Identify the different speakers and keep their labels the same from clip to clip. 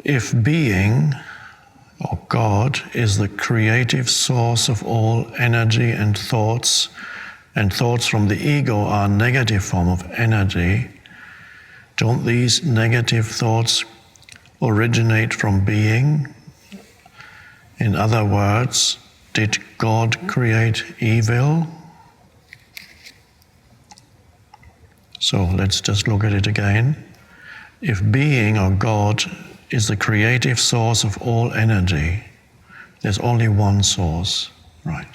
Speaker 1: If being, or God, is the creative source of all energy and thoughts from the ego are a negative form of energy, don't these negative thoughts originate from being? In other words, did God create evil? So let's just look at it again. If being, or God, is the creative source of all energy, there's only one source, right?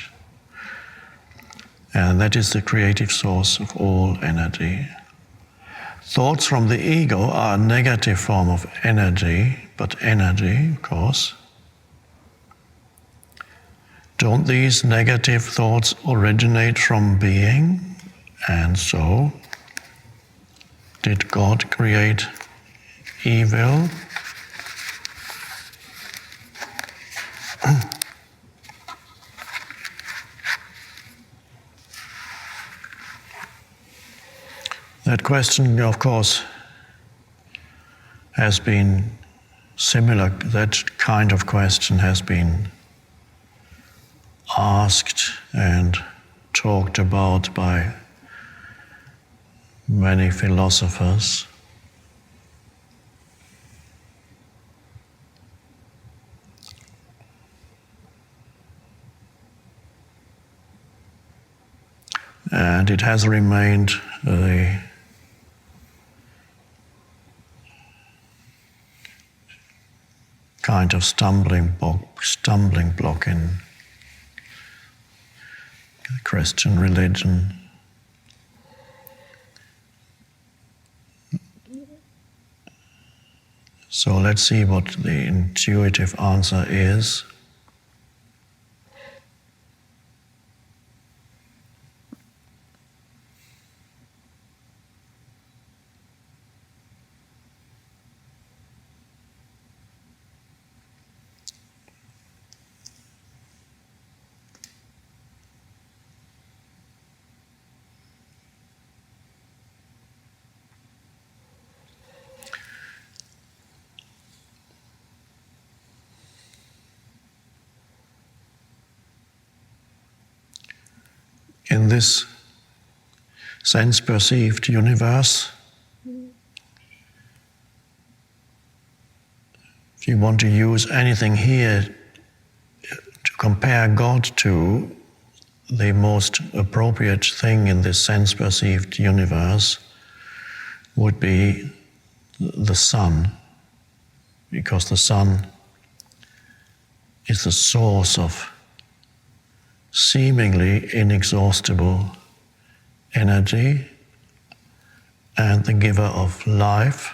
Speaker 1: And that is the creative source of all energy. Thoughts from the ego are a negative form of energy, but energy, of course. Don't these negative thoughts originate from being? And so, did God create evil? That question, of course, has been similar. That kind of question has been asked and talked about by many philosophers. And it has remained a kind of stumbling block in Christian religion. So let's see what the intuitive answer is. In this sense-perceived universe, if you want to use anything here to compare God to, the most appropriate thing in this sense-perceived universe would be the sun, because the sun is the source of seemingly inexhaustible energy and the giver of life.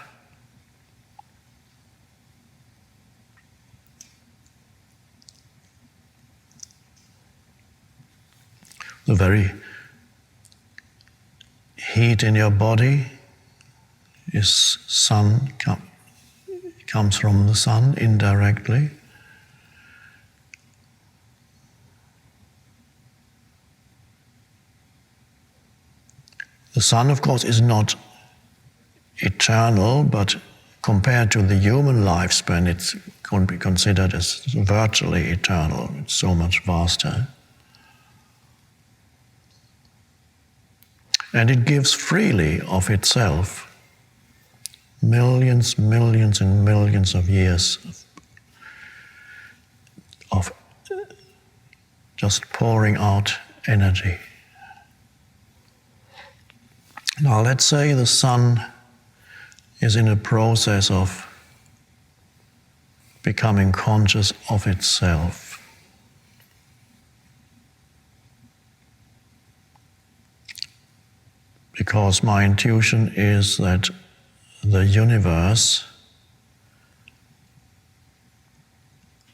Speaker 1: The very heat in your body is comes from the sun indirectly. The sun, of course, is not eternal, but compared to the human lifespan, it can be considered as virtually eternal. It's so much vaster. And it gives freely of itself millions and millions of years of just pouring out energy. Now let's say the sun is in a process of becoming conscious of itself. Because my intuition is that the universe,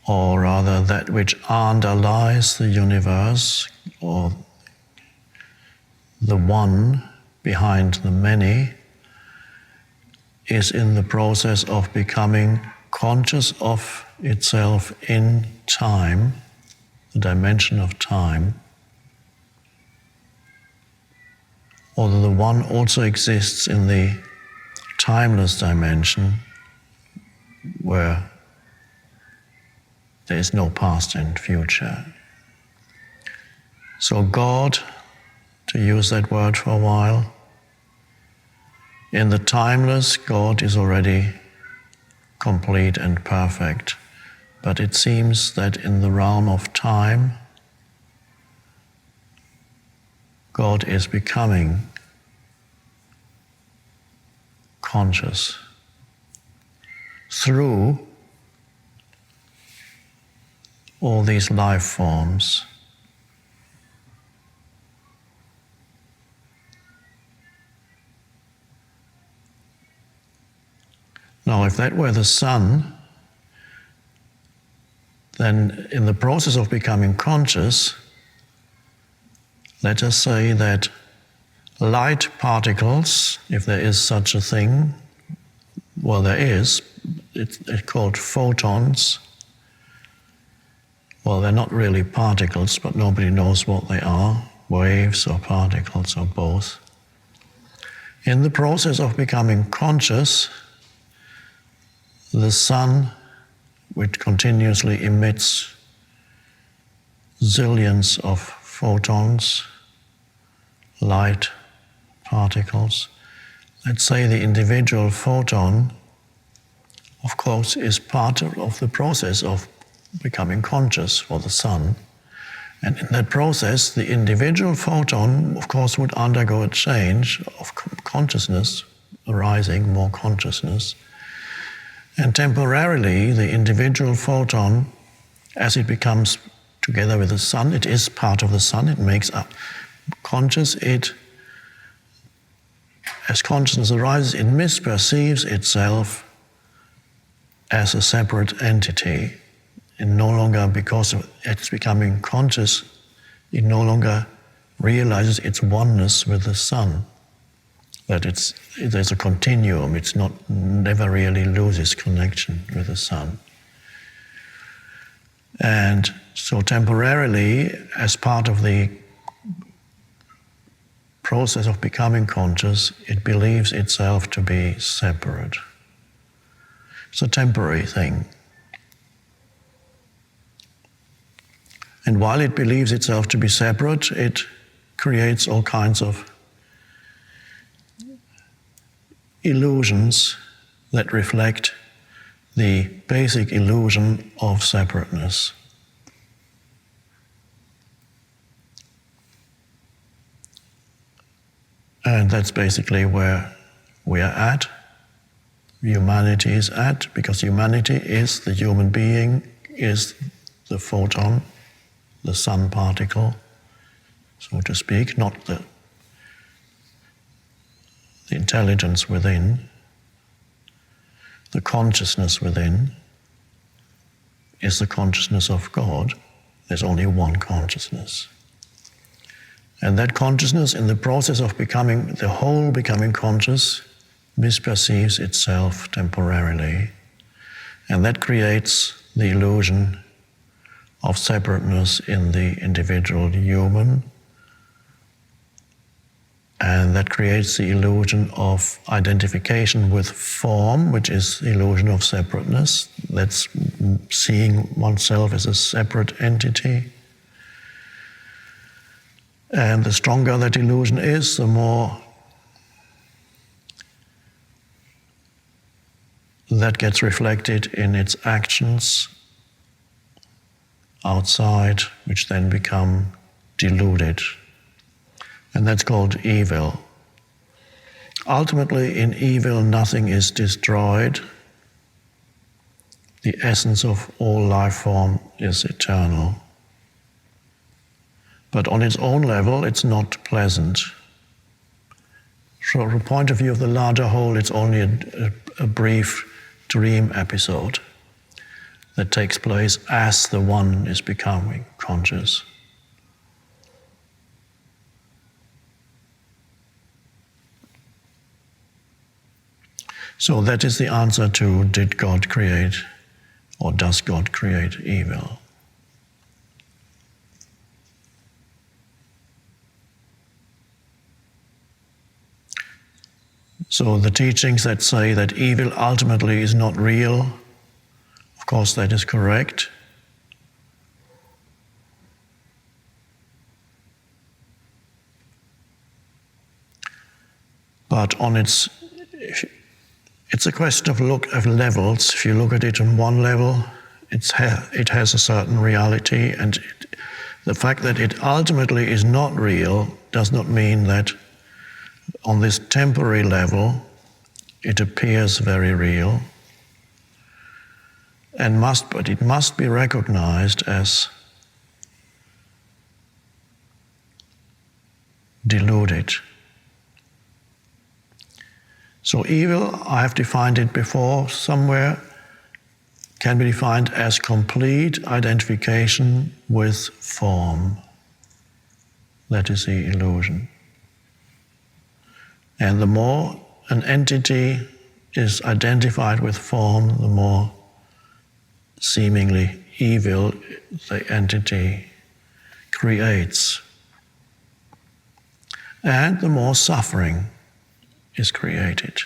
Speaker 1: or rather that which underlies the universe, or the one behind the many, is in the process of becoming conscious of itself in time, the dimension of time. Although the one also exists in the timeless dimension, where there is no past and future. So God, to use that word for a while, in the timeless, God is already complete and perfect. But it seems that in the realm of time, God is becoming conscious through all these life forms. Now, if that were the sun, then in the process of becoming conscious, let us say that light particles, if there is such a thing, well, there is, it's called photons. Well, they're not really particles, but nobody knows what they are, waves or particles or both. In the process of becoming conscious, the sun, which continuously emits zillions of photons, light particles. Let's say the individual photon, of course, is part of the process of becoming conscious for the sun. And in that process, the individual photon, of course, would undergo a change of consciousness, arising more consciousness. And temporarily, the individual photon, as it becomes together with the sun, it is part of the sun, it makes up conscious, as consciousness arises, it misperceives itself as a separate entity. And no longer, because of it's becoming conscious, it no longer realizes its oneness with the sun. That there's a continuum, it's never really loses connection with the sun. And so temporarily, as part of the process of becoming conscious, it believes itself to be separate. It's a temporary thing. And while it believes itself to be separate, it creates all kinds of illusions that reflect the basic illusion of separateness. And that's basically where we are at, humanity is at, because humanity is the human being, is the photon, the sun particle, so to speak, not the intelligence within. The consciousness within is the consciousness of God. There's only one consciousness. And that consciousness, in the process of becoming, the whole becoming conscious, misperceives itself temporarily. And that creates the illusion of separateness in the individual human. And that creates the illusion of identification with form, which is the illusion of separateness. That's seeing oneself as a separate entity. And the stronger that illusion is, the more that gets reflected in its actions outside, which then become deluded. And that's called evil. Ultimately, in evil, nothing is destroyed. The essence of all life form is eternal. But on its own level, it's not pleasant. From the point of view of the larger whole, it's only a brief dream episode that takes place as the one is becoming conscious. So that is the answer to, did God create, or does God create evil? So the teachings that say that evil ultimately is not real, Of course, that is correct. But it's a question of levels. If you look at it on one level, it has a certain reality, and the fact that it ultimately is not real does not mean that on this temporary level it appears very real, but it must be recognized as deluded. So evil, I have defined it before somewhere, can be defined as complete identification with form. That is the illusion. And the more an entity is identified with form, the more seemingly evil the entity creates. And the more suffering is created.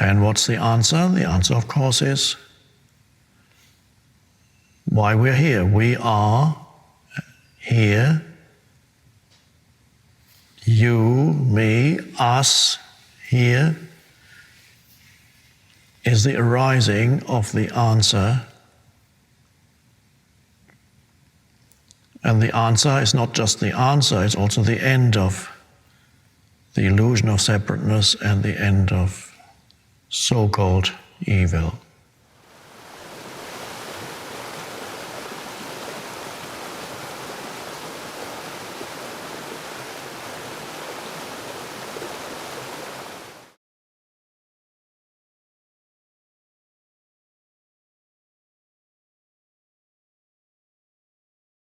Speaker 1: And what's the answer? The answer, of course, is why we're here. We are here. You, me, us, here is the arising of the answer. And the answer is not just the answer, it's also the end of the illusion of separateness and the end of so-called evil.